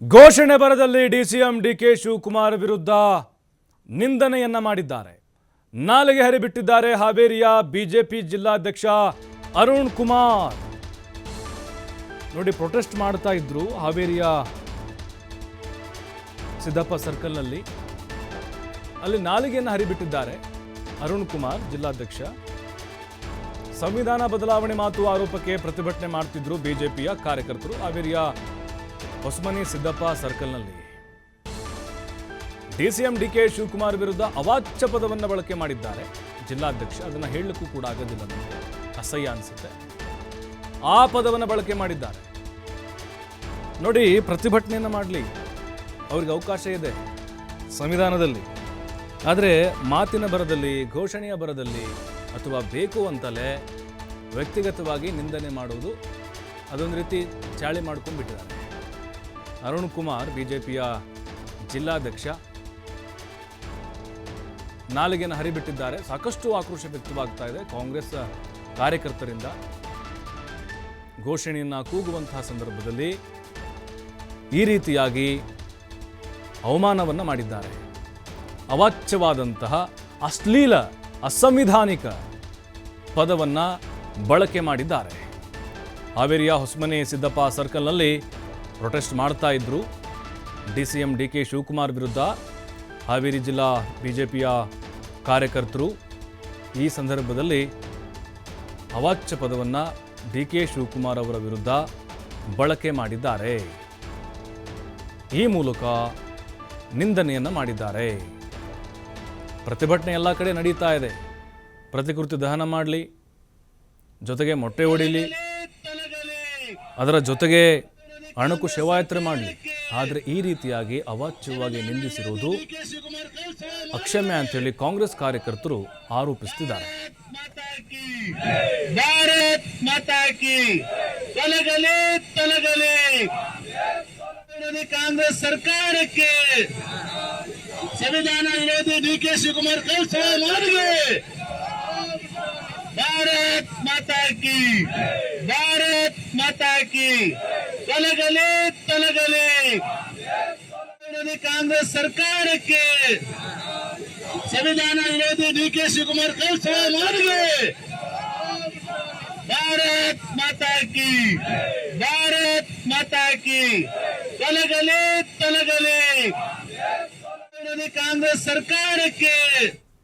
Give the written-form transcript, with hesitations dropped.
ಘೋಷಣೆ ಬರದಲ್ಲಿ DCM DK Shivakumar ವಿರುದ್ಧ ನಿಂದನೆಯನ್ನ ಮಾಡಿದ್ದಾರೆ. ನಾಲಿಗೆ ಹರಿಬಿಟ್ಟಿದ್ದಾರೆ ಹಾವೇರಿಯ ಬಿಜೆಪಿ ಜಿಲ್ಲಾಧ್ಯಕ್ಷ ಅರುಣ್ ಕುಮಾರ್. ನೋಡಿ, ಪ್ರೊಟೆಸ್ಟ್ ಮಾಡ್ತಾ ಇದ್ರು ಹಾವೇರಿಯ ಸಿದ್ದಪ್ಪ ಸರ್ಕಲ್ನಲ್ಲಿ. ಅಲ್ಲಿ ನಾಲಿಗೆಯನ್ನು ಹರಿಬಿಟ್ಟಿದ್ದಾರೆ ಅರುಣ್ ಕುಮಾರ್ ಜಿಲ್ಲಾಧ್ಯಕ್ಷ. ಸಂವಿಧಾನ ಬದಲಾವಣೆ ಮಾತು ಆರೋಪಕ್ಕೆ ಪ್ರತಿಭಟನೆ ಮಾಡ್ತಿದ್ರು ಬಿಜೆಪಿಯ ಕಾರ್ಯಕರ್ತರು ಹಾವೇರಿಯ ಹೊಸಮನಿ ಸಿದ್ದಪ್ಪ ಸರ್ಕಲ್ನಲ್ಲಿ. ಡಿಸಿಎಂ ಡಿಕೆ ಶಿವಕುಮಾರ್ ವಿರುದ್ಧ ಅವಾಚ್ಯ ಪದವನ್ನು ಬಳಕೆ ಮಾಡಿದ್ದಾರೆ ಜಿಲ್ಲಾಧ್ಯಕ್ಷ. ಅದನ್ನು ಹೇಳಲಿಕ್ಕೂ ಕೂಡ ಆಗೋದಿಲ್ಲ, ನಮಗೆ ಅಸಹ್ಯ ಅನಿಸುತ್ತೆ. ಆ ಪದವನ್ನು ಬಳಕೆ ಮಾಡಿದ್ದಾರೆ. ನೋಡಿ, ಪ್ರತಿಭಟನೆಯನ್ನು ಮಾಡಲಿ, ಅವ್ರಿಗೆ ಅವಕಾಶ ಇದೆ ಸಂವಿಧಾನದಲ್ಲಿ. ಆದರೆ ಮಾತಿನ ಬರದಲ್ಲಿ, ಘೋಷಣೆಯ ಬರದಲ್ಲಿ ಅಥವಾ ಬೇಕು ಅಂತಲೇ ವ್ಯಕ್ತಿಗತವಾಗಿ ನಿಂದನೆ ಮಾಡುವುದು ಅದೊಂದು ರೀತಿ ಚಾಳಿ ಮಾಡ್ಕೊಂಡ್ಬಿಟ್ಟಿದ್ದಾರೆ. ಅರುಣ್ ಕುಮಾರ್ ಬಿಜೆಪಿಯ ಜಿಲ್ಲಾಧ್ಯಕ್ಷ ನಾಲಿಗೆಯನ್ನು ಹರಿಬಿಟ್ಟಿದ್ದಾರೆ. ಸಾಕಷ್ಟು ಆಕ್ರೋಶ ವ್ಯಕ್ತವಾಗ್ತಾ ಇದೆ ಕಾಂಗ್ರೆಸ್ ಕಾರ್ಯಕರ್ತರಿಂದ. ಘೋಷಣೆಯನ್ನು ಕೂಗುವಂತಹ ಸಂದರ್ಭದಲ್ಲಿ ಈ ರೀತಿಯಾಗಿ ಅವಮಾನವನ್ನು ಮಾಡಿದ್ದಾರೆ. ಅವಾಚ್ಯವಾದಂತಹ ಅಶ್ಲೀಲ ಅಸಂವಿಧಾನಿಕ ಪದವನ್ನು ಬಳಕೆ ಮಾಡಿದ್ದಾರೆ. ಹಾವೇರಿಯ ಹೊಸಮನೆ ಸಿದ್ದಪ್ಪ ಸರ್ಕಲ್ನಲ್ಲಿ ಪ್ರೊಟೆಸ್ಟ್ ಮಾಡ್ತಾ ಇದ್ರು ಡಿಸಿಎಂ ಡಿಕೆ ಶಿವಕುಮಾರ್ ವಿರುದ್ಧ ಹಾವೇರಿ ಜಿಲ್ಲಾ ಬಿಜೆಪಿಯ ಕಾರ್ಯಕರ್ತರು. ಈ ಸಂದರ್ಭದಲ್ಲಿ ಅವಾಚ್ಯ ಪದವನ್ನು ಡಿಕೆ ಶಿವಕುಮಾರ್ ಅವರ ವಿರುದ್ಧ ಬಳಕೆ ಮಾಡಿದ್ದಾರೆ. ಈ ಮೂಲಕ ನಿಂದನೆಯನ್ನು ಮಾಡಿದ್ದಾರೆ. ಪ್ರತಿಭಟನೆ ಎಲ್ಲ ಕಡೆ ನಡೀತಾ ಇದೆ. ಪ್ರತಿಕೃತಿ ದಹನ ಮಾಡಲಿ, ಜೊತೆಗೆ ಮೊಟ್ಟೆ ಹೊಡಿಲಿ, ಅದರ ಜೊತೆಗೆ ಅಣಕು ಶವಯಾತ್ರೆ ಮಾಡಲಿ. ಆದರೆ ಈ ರೀತಿಯಾಗಿ ಅವಾಚ್ಯವಾಗಿ ನಿಂದಿಸಿರುವುದು ಅಕ್ಷಮ್ಯ ಅಂತೇಳಿ ಕಾಂಗ್ರೆಸ್ ಕಾರ್ಯಕರ್ತರು ಆರೋಪಿಸುತ್ತಿದ್ದಾರೆ. ಭಾರತ್ ಮಾತಾ ಕಿ ತೊಲಗಲಿ ತೊಲಗಲಿ. ಕಾಂಗ್ರೆಸ್ ಸರ್ಕಾರಕ್ಕೆ ಸಂವಿಧಾನ ವಿರೋಧಿ ಡಿಕೆ ಶಿವಕುಮಾರ್ ಕೆಲಸ ಮಾಡಲಿ. ಭಾರತ್ ಮಾತಾ ಕಿ ಭಾರತ್ ಮಾತಾ ಕಿ ತೊಲಗಲಿ ತೊಲಗಲಿ. ಕಾಂಗ್ರೆಸ್ ಸರ್ಕಾರಕ್ಕೆ ಸಂವಿಧಾನ ವಿರೋಧಿ ಡಿಕೆ ಶಿವಕುಮಾರ್ ಕೆಲಸ ಮಾಡಲಿ. ಭಾರತ್ ಮಾತಾ ಕಿ ಭಾರತ್ ಮಾತಾ ಕಿ ತೊಲಗಲಿ ತೊಲಗಲಿ. ಕಾಂಗ್ರೆಸ್ ಸರ್ಕಾರಕ್ಕೆ